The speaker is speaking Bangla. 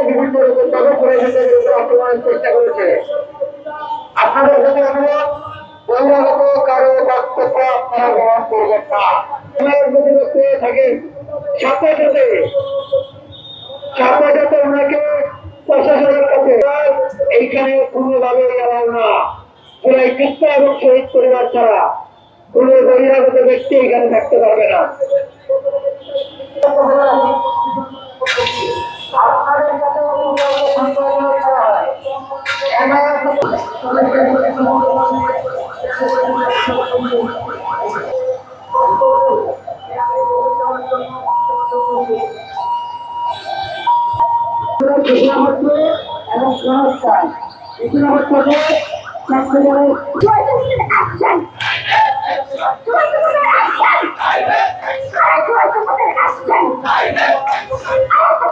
বিভিন্ন রকম আক্রমণের চেষ্টা করেছে। আপনাদের কাছে অনুরোধ, বহিরাগত কারো বক্তব্য আপনারা গ্রহণ করবেন না। প্রতিপক্ষে থাকে সাথে সাথে ওনাকে প্রশাসনের কাছে এইখানে কোনোভাবে এলাও না। পুরাই কৃষ্ণ এবং শহীদ পরিবার ছাড়া কোন বহিরাগত ব্যক্তি এখানে থাকতে পারবে না। আপনাদের কাছে এবং সংস্থান এগুলো হচ্ছে